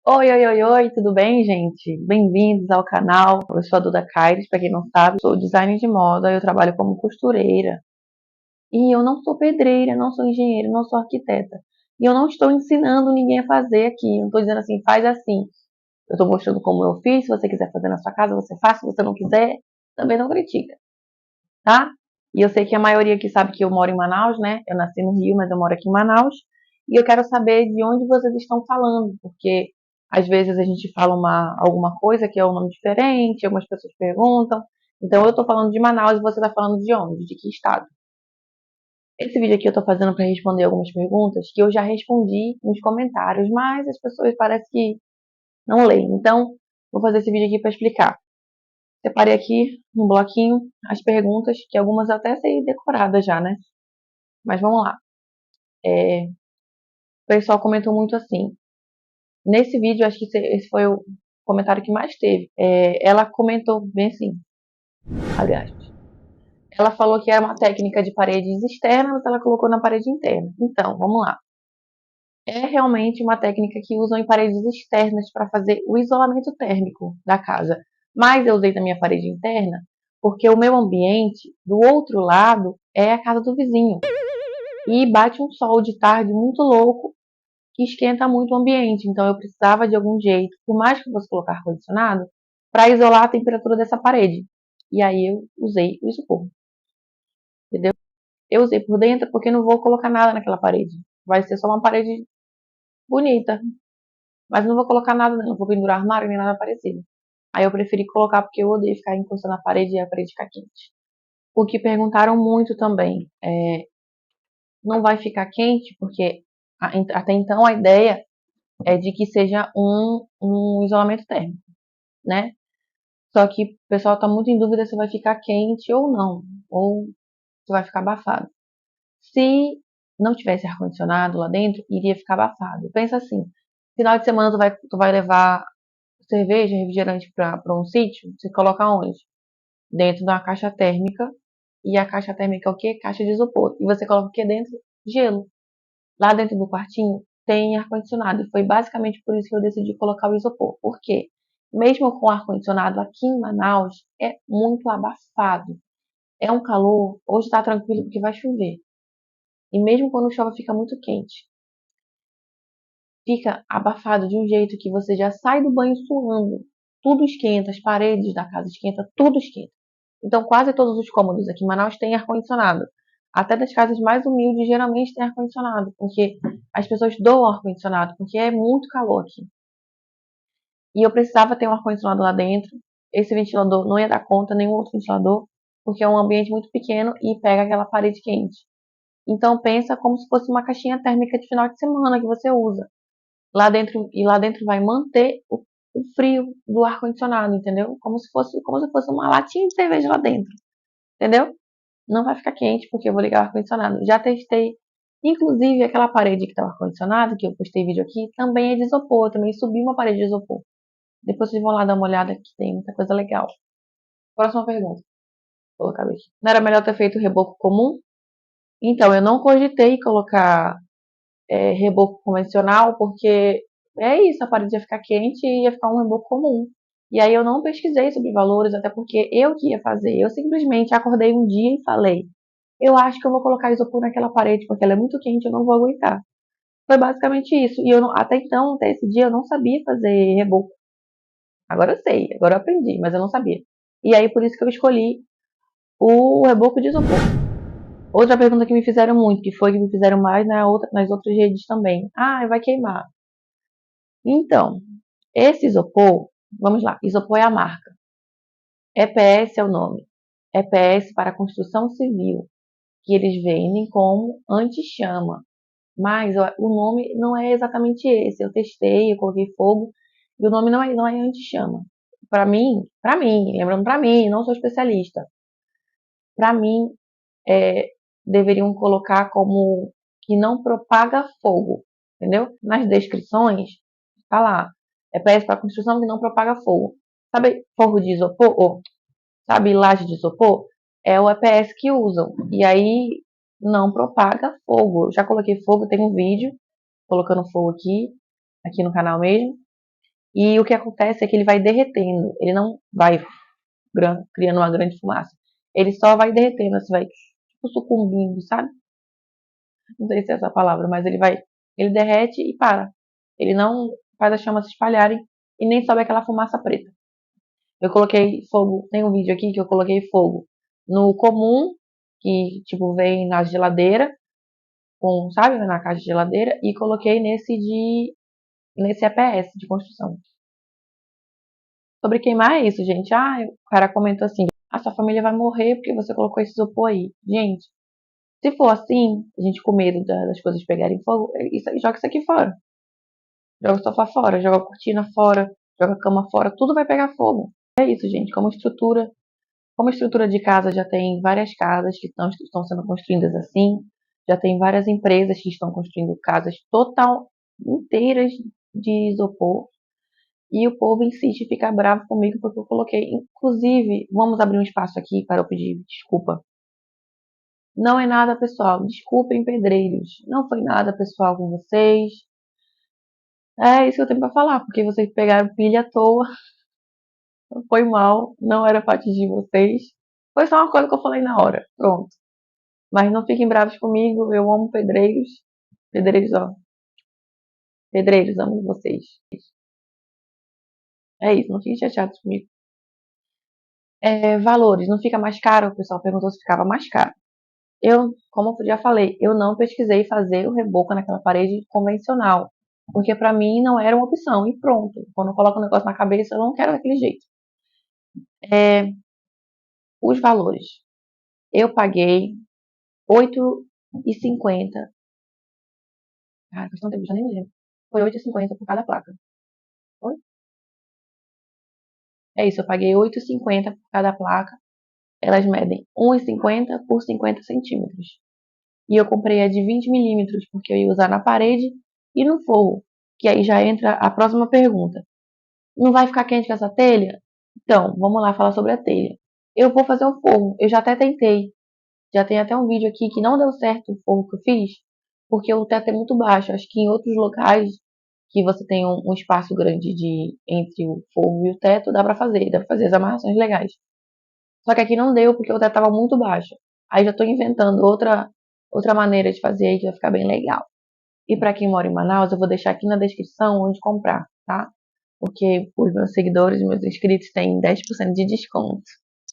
Oi, oi, oi, oi, tudo bem, gente? Bem-vindos ao canal. Eu sou a Duda Caires, para quem não sabe, sou designer de moda, eu trabalho como costureira. E eu não sou pedreira, não sou engenheira, não sou arquiteta. E eu não estou ensinando ninguém a fazer aqui, não estou dizendo assim, faz assim. Eu estou mostrando como eu fiz, se você quiser fazer na sua casa, você faz, se você não quiser, também não critica, tá? E eu sei que a maioria aqui sabe que eu moro em Manaus, né? Eu nasci no Rio, mas eu moro aqui em Manaus. E eu quero saber de onde vocês estão falando, porque às vezes a gente fala alguma coisa que é um nome diferente, algumas pessoas perguntam. Então eu tô falando de Manaus e você tá falando de onde? De que estado? Esse vídeo aqui eu tô fazendo para responder algumas perguntas que eu já respondi nos comentários, mas as pessoas parecem que não leem. Então, vou fazer esse vídeo aqui para explicar. Separei aqui no bloquinho as perguntas, que algumas eu até sei decoradas já, né? Mas vamos lá. O pessoal comentou muito assim. Nesse vídeo, acho que esse foi o comentário que mais teve. Ela comentou bem assim, aliás. Ela falou que era uma técnica de paredes externas, mas ela colocou na parede interna. Então, vamos lá. É realmente uma técnica que usam em paredes externas para fazer o isolamento térmico da casa. Mas eu usei na minha parede interna porque o meu ambiente, do outro lado, é a casa do vizinho. E bate um sol de tarde muito louco que esquenta muito o ambiente. Então eu precisava de algum jeito, por mais que eu fosse colocar ar-condicionado, para isolar a temperatura dessa parede. E aí eu usei o isopor, entendeu? Eu usei por dentro porque não vou colocar nada naquela parede. Vai ser só uma parede bonita, mas não vou colocar nada nela, não vou pendurar armário nem nada parecido. Aí eu preferi colocar porque eu odeio ficar encostando na parede e a parede ficar quente. O que perguntaram muito também não vai ficar quente porque até então a ideia é de que seja um isolamento térmico, né? Só que o pessoal está muito em dúvida se vai ficar quente ou não, ou se vai ficar abafado. Se não tivesse ar-condicionado lá dentro, iria ficar abafado. Pensa assim, final de semana tu vai levar cerveja, refrigerante para um sítio, você coloca onde? Dentro de uma caixa térmica, e a caixa térmica é o quê? Caixa de isopor. E você coloca o que dentro? Gelo. Lá dentro do quartinho tem ar-condicionado. E foi basicamente por isso que eu decidi colocar o isopor. Por quê? Mesmo com ar-condicionado aqui em Manaus, é muito abafado. É um calor. Hoje está tranquilo porque vai chover. E mesmo quando chove, fica muito quente. Fica abafado de um jeito que você já sai do banho suando. Tudo esquenta, as paredes da casa esquenta, tudo esquenta. Então, quase todos os cômodos aqui em Manaus têm ar-condicionado. Até das casas mais humildes, geralmente tem ar-condicionado, porque as pessoas doam ar-condicionado, porque é muito calor aqui. E eu precisava ter um ar-condicionado lá dentro. Esse ventilador não ia dar conta, nenhum outro ventilador, porque é um ambiente muito pequeno e pega aquela parede quente. Então, pensa como se fosse uma caixinha térmica de final de semana que você usa. Lá dentro vai manter o frio do ar-condicionado, entendeu? Como se fosse uma latinha de cerveja lá dentro, entendeu? Não vai ficar quente porque eu vou ligar o ar-condicionado. Já testei. Inclusive, aquela parede que tá o ar-condicionado, que eu postei vídeo aqui, também é de isopor. Eu também subi uma parede de isopor. Depois vocês vão lá dar uma olhada que tem muita coisa legal. Próxima pergunta. Vou colocar aqui. Não era melhor ter feito reboco comum? Então, eu não cogitei colocar reboco convencional, porque é isso, a parede ia ficar quente e ia ficar um reboco comum. E aí eu não pesquisei sobre valores, até porque eu que ia fazer. Eu simplesmente acordei um dia e falei, eu acho que eu vou colocar isopor naquela parede, porque ela é muito quente, eu não vou aguentar. Foi basicamente isso. E até então, até esse dia, eu não sabia fazer reboco. Agora eu sei, agora eu aprendi, mas eu não sabia. E aí por isso que eu escolhi o reboco de isopor. Outra pergunta que me fizeram muito, que foi que me fizeram mais nas outras redes também. Ah, vai queimar. Então, esse isopor, vamos lá, isopor é a marca. EPS é o nome. EPS para construção civil, que eles vendem como anti-chama. Mas o nome não é exatamente esse. Eu testei, eu coloquei fogo, e o nome não é anti-chama. Para mim, lembrando para mim, não sou especialista. Para mim, deveriam colocar como que não propaga fogo, entendeu? Nas descrições, tá lá. EPS para construção que não propaga fogo. Sabe forro de isopor? Ou, sabe laje de isopor? É o EPS que usam. E aí não propaga fogo. Eu já coloquei fogo, tem um vídeo colocando fogo aqui no canal mesmo. E o que acontece é que ele vai derretendo, ele não vai criando uma grande fumaça. Ele só vai derretendo, você vai tipo sucumbindo, sabe? Não sei se é essa palavra, mas ele derrete e para. Ele não faz as chamas se espalharem e nem sobe aquela fumaça preta. Eu coloquei fogo, tem um vídeo aqui que eu coloquei fogo no comum, que tipo vem na geladeira, sabe, na caixa de geladeira, e coloquei nesse EPS de construção. Sobre queimar é isso, gente. O cara comentou assim: a sua família vai morrer porque você colocou esse isopor aí. Gente, se for assim, a gente com medo das coisas pegarem fogo, joga isso aqui fora. Joga o sofá fora, joga a cortina fora, joga a cama fora, tudo vai pegar fogo. É isso, gente. Como estrutura de casa já tem várias casas que estão sendo construídas assim, já tem várias empresas que estão construindo casas inteiras de isopor. E o povo insiste em ficar bravo comigo porque eu coloquei. Inclusive, vamos abrir um espaço aqui para eu pedir desculpa. Não é nada pessoal. Desculpem, pedreiros. Não foi nada pessoal com vocês. É isso que eu tenho para falar, porque vocês pegaram pilha à toa. Foi mal. Não era para atingir vocês. Foi só uma coisa que eu falei na hora. Pronto. Mas não fiquem bravos comigo. Eu amo pedreiros. Pedreiros, ó. Pedreiros, amo vocês. É isso. Não fiquem chateados comigo. Valores. Não fica mais caro? O pessoal perguntou se ficava mais caro. Como eu já falei, eu não pesquisei fazer o reboco naquela parede convencional, porque para mim não era uma opção, e pronto. Quando eu coloco um negócio na cabeça, eu não quero daquele jeito. Os valores. Eu paguei 8,50. Cara, faz tanto tempo, já nem me lembro. Foi 8,50 por cada placa. Oi? É isso, eu paguei 8,50 por cada placa. Elas medem 1,50 por 50 centímetros. E eu comprei a de 20 milímetros, porque eu ia usar na parede e no forro. Que aí já entra a próxima pergunta. Não vai ficar quente com essa telha? Então, vamos lá falar sobre a telha. Eu vou fazer o forro. Eu já até tentei. Já tem até um vídeo aqui que não deu certo o forro que eu fiz, porque o teto é muito baixo. Acho que em outros locais que você tem um espaço grande entre o forro e o teto, dá pra fazer as amarrações legais. Só que aqui não deu porque o teto estava muito baixo. Aí já estou inventando outra maneira de fazer aí que vai ficar bem legal. E para quem mora em Manaus, eu vou deixar aqui na descrição onde comprar, tá? Porque os meus seguidores, meus inscritos têm 10% de desconto,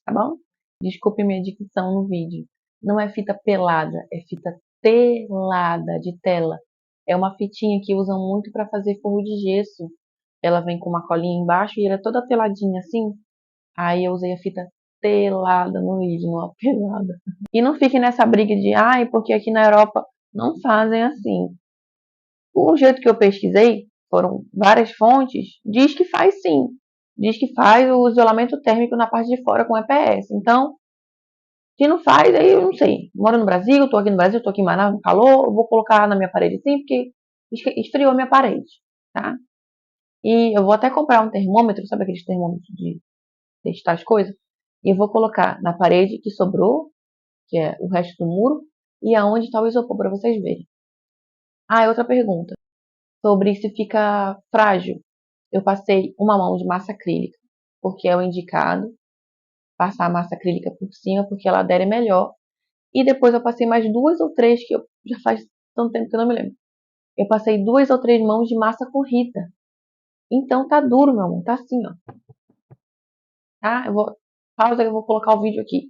tá bom? Desculpe minha dicção no vídeo. Não é fita pelada, é fita telada, de tela. É uma fitinha que usam muito para fazer forro de gesso. Ela vem com uma colinha embaixo e ela é toda teladinha assim. Aí eu usei a fita telada no vídeo, não a pelada. E não fique nessa briga de, porque aqui na Europa não fazem assim. O jeito que eu pesquisei, foram várias fontes, diz que faz sim. Diz que faz o isolamento térmico na parte de fora com EPS. Então, se não faz, aí eu não sei. Moro no Brasil, tô aqui no Brasil, tô aqui em Manaus, no calor, eu vou colocar na minha parede sim, porque esfriou a minha parede, tá? E eu vou até comprar um termômetro, sabe aqueles termômetros de testar as coisas? E eu vou colocar na parede que sobrou, que é o resto do muro, e aonde está o isopor para vocês verem. Outra pergunta. Sobre se fica frágil. Eu passei uma mão de massa acrílica, porque é o indicado. Passar a massa acrílica por cima, porque ela adere melhor. E depois eu passei mais duas ou três, que já faz tanto tempo que eu não me lembro. Eu passei 2 ou 3 mãos de massa corrida. Então tá duro, meu amor. Tá assim, ó. Tá? Pausa que eu vou colocar o vídeo aqui.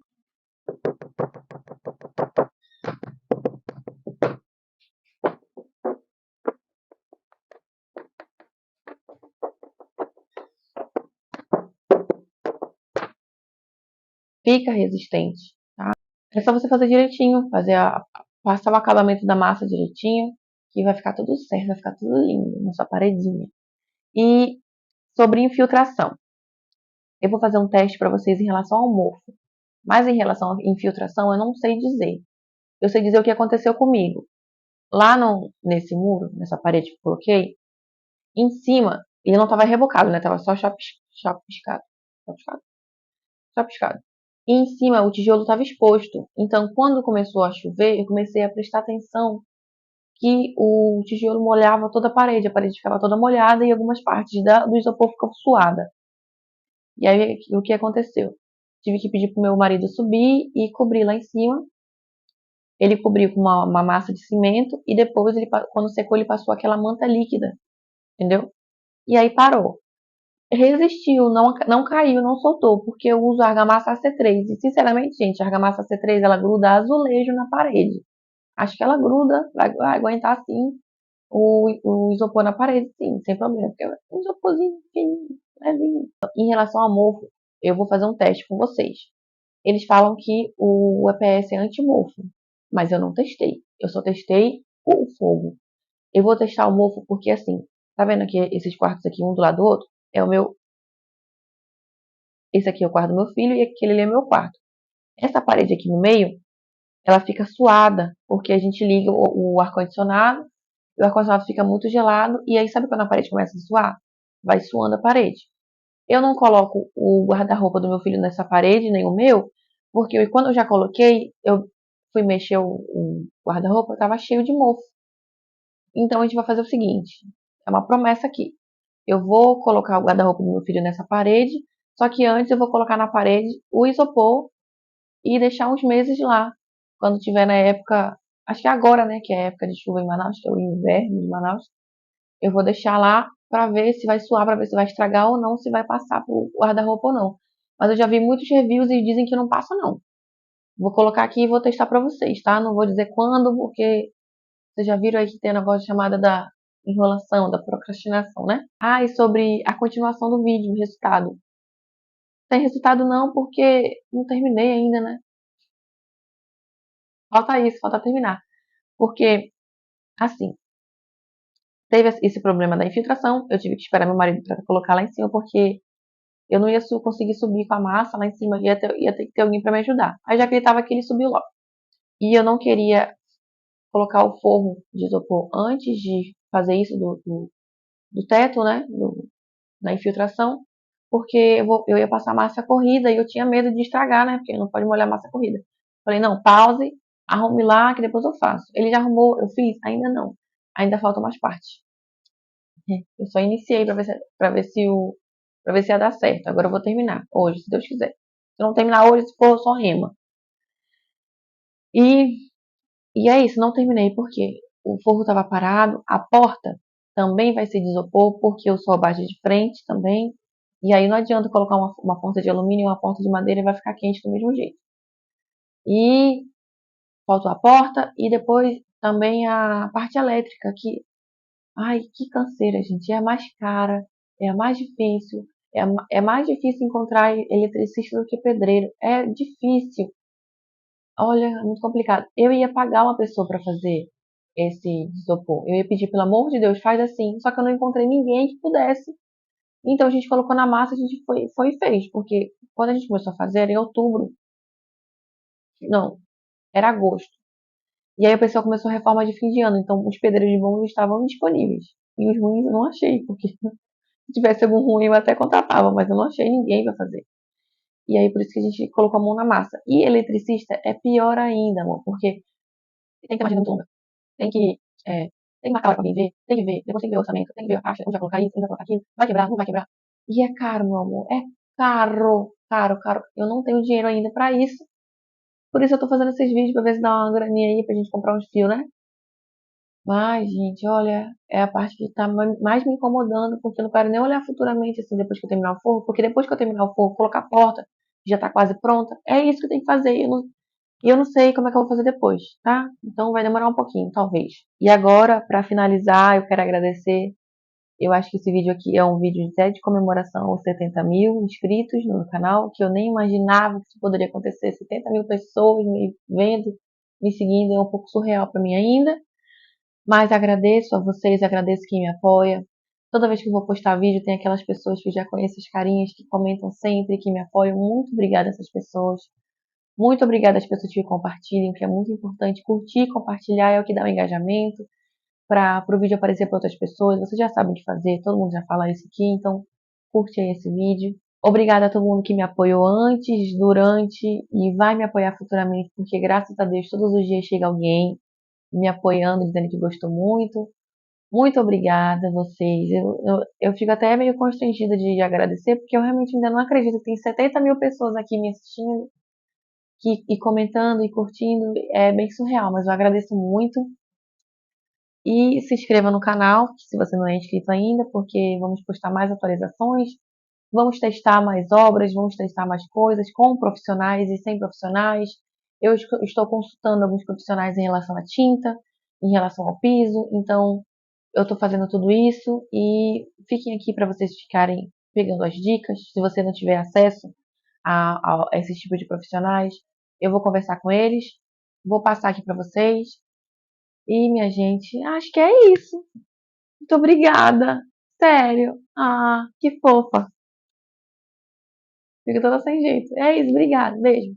Fica resistente, tá? É só você fazer direitinho, passar o acabamento da massa direitinho, que vai ficar tudo certo, vai ficar tudo lindo na sua paredinha. E sobre infiltração. Eu vou fazer um teste para vocês em relação ao mofo. Mas em relação à infiltração, eu não sei dizer. Eu sei dizer o que aconteceu comigo. Lá nesse muro, nessa parede que eu coloquei, em cima, ele não estava rebocado, né? Tava só chapiscado. Chapiscado? Chapiscado. E em cima, o tijolo estava exposto. Então, quando começou a chover, eu comecei a prestar atenção que o tijolo molhava toda a parede ficava toda molhada e algumas partes do isopor ficam suada. E aí o que aconteceu? Tive que pedir pro meu marido subir e cobrir lá em cima. Ele cobriu com uma massa de cimento e depois, quando secou, ele passou aquela manta líquida, entendeu? E aí parou. Resistiu, não caiu, não soltou, porque eu uso a argamassa AC3. E sinceramente, gente, a argamassa AC3 ela gruda azulejo na parede. Acho que ela gruda, vai aguentar sim o isopor na parede, sim, sem problema. Porque é um isoporzinho fininho, levinho. Em relação ao mofo, eu vou fazer um teste com vocês. Eles falam que o EPS é anti-mofo, mas eu não testei. Eu só testei o fogo. Eu vou testar o mofo porque assim, tá vendo aqui esses quartos aqui um do lado do outro? É o meu, esse aqui é o quarto do meu filho e aquele ali é meu quarto. Essa parede aqui no meio, ela fica suada porque a gente liga o ar-condicionado e o ar-condicionado fica muito gelado e aí sabe quando a parede começa a suar? Vai suando a parede. Eu não coloco o guarda-roupa do meu filho nessa parede, nem o meu, porque quando eu já coloquei, eu fui mexer o guarda-roupa, estava cheio de mofo. Então a gente vai fazer o seguinte: é uma promessa aqui. Eu vou colocar o guarda-roupa do meu filho nessa parede, só que antes eu vou colocar na parede o isopor e deixar uns meses lá. Quando tiver na época, acho que é agora, né, que é a época de chuva em Manaus, que é o inverno de Manaus, eu vou deixar lá para ver se vai suar, para ver se vai estragar ou não, se vai passar pro guarda-roupa ou não. Mas eu já vi muitos reviews e dizem que não passa não. Vou colocar aqui e vou testar para vocês, tá? Não vou dizer quando, porque vocês já viram aí que tem um negócio chamado da enrolação, da procrastinação, né? Ah, e sobre a continuação do vídeo, o resultado. Tem resultado não, porque não terminei ainda, né? Falta isso, falta terminar. Porque, assim, teve esse problema da infiltração, eu tive que esperar meu marido para colocar lá em cima, porque eu não ia conseguir subir com a massa lá em cima, ia ter que ter alguém para me ajudar. Aí já que ele estava aqui, ele subiu logo. E eu não queria colocar o forro de isopor antes de fazer isso do teto, né? Da infiltração, porque eu ia passar massa corrida e eu tinha medo de estragar, né? Porque não pode molhar massa corrida. Falei, não, pause, arrume lá que depois eu faço. Ele já arrumou, eu fiz? Ainda não. Ainda faltam mais partes. Eu só iniciei para ver se ia dar certo. Agora eu vou terminar hoje, se Deus quiser. Se eu não terminar hoje, se for, só rema. E, e é isso, não terminei porque o forro estava parado, a porta também vai ser de isopor, porque o sol bate de frente também. E aí não adianta colocar uma porta de alumínio e uma porta de madeira, vai ficar quente do mesmo jeito. E faltou a porta e depois também a parte elétrica, que, ai, que canseira, gente. É a mais cara, é a mais difícil, é mais difícil encontrar eletricista do que pedreiro. É difícil. Olha, é muito complicado. Eu ia pagar uma pessoa para fazer esse isopor. Eu ia pedir, pelo amor de Deus, faz assim. Só que eu não encontrei ninguém que pudesse. Então a gente colocou na massa, a gente foi e fez. Porque quando a gente começou a fazer, era em outubro. Não, era agosto. E aí o pessoal começou a reforma de fim de ano. Então os pedreiros bons estavam disponíveis. E os ruins eu não achei. Porque se tivesse algum ruim eu até contratava. Mas eu não achei ninguém para fazer. E aí por isso que a gente colocou a mão na massa. E eletricista é pior ainda, amor. Porque tem que ter uma agenda muito longa. Tem que, tem que marcar hora pra alguém ver, tem que ver, depois tem que ver o orçamento, tem que ver a caixa, onde vai colocar isso, onde vai colocar aquilo, vai quebrar, não vai quebrar. E é caro, meu amor, é caro, caro, caro. Eu não tenho dinheiro ainda pra isso. Por isso eu tô fazendo esses vídeos pra ver se dá uma graninha aí pra gente comprar uns fios, né? Mas, gente, olha, é a parte que tá mais me incomodando, porque eu não quero nem olhar futuramente, assim, depois que eu terminar o forro, porque depois que eu terminar o forro, colocar a porta, que já tá quase pronta, é isso que eu tenho que fazer. Eu não sei como é que eu vou fazer depois, tá? Então vai demorar um pouquinho, talvez. E agora, para finalizar, eu quero agradecer. Eu acho que esse vídeo aqui é um vídeo até de comemoração aos 70 mil inscritos no canal, que eu nem imaginava que isso poderia acontecer. 70 mil pessoas me vendo, me seguindo, é um pouco surreal para mim ainda. Mas agradeço a vocês, agradeço quem me apoia. Toda vez que eu vou postar vídeo, tem aquelas pessoas que já conhecem os carinhas, que comentam sempre, que me apoiam. Muito obrigada a essas pessoas. Muito obrigada às pessoas que compartilhem, que é muito importante. Curtir e compartilhar é o que dá o engajamento para o vídeo aparecer para outras pessoas. Vocês já sabem o que fazer, todo mundo já fala isso aqui, então curte aí esse vídeo. Obrigada a todo mundo que me apoiou antes, durante e vai me apoiar futuramente, porque graças a Deus todos os dias chega alguém. me apoiando, dizendo que gostou muito. Muito obrigada a vocês. Eu fico até meio constrangida de agradecer, porque eu realmente ainda não acredito que tem 70 mil pessoas aqui me assistindo e comentando e curtindo. É bem surreal, mas eu agradeço muito. E se inscreva no canal, se você não é inscrito ainda, porque vamos postar mais atualizações. Vamos testar mais obras, vamos testar mais coisas com profissionais e sem profissionais. Eu estou consultando alguns profissionais em relação à tinta, em relação ao piso, então eu estou fazendo tudo isso e fiquem aqui para vocês ficarem pegando as dicas. Se você não tiver acesso a esse tipo de profissionais, eu vou conversar com eles, vou passar aqui para vocês. E, minha gente, acho que é isso. Muito obrigada. Sério. Ah, que fofa. Fico toda sem jeito. É isso, obrigada. Beijo.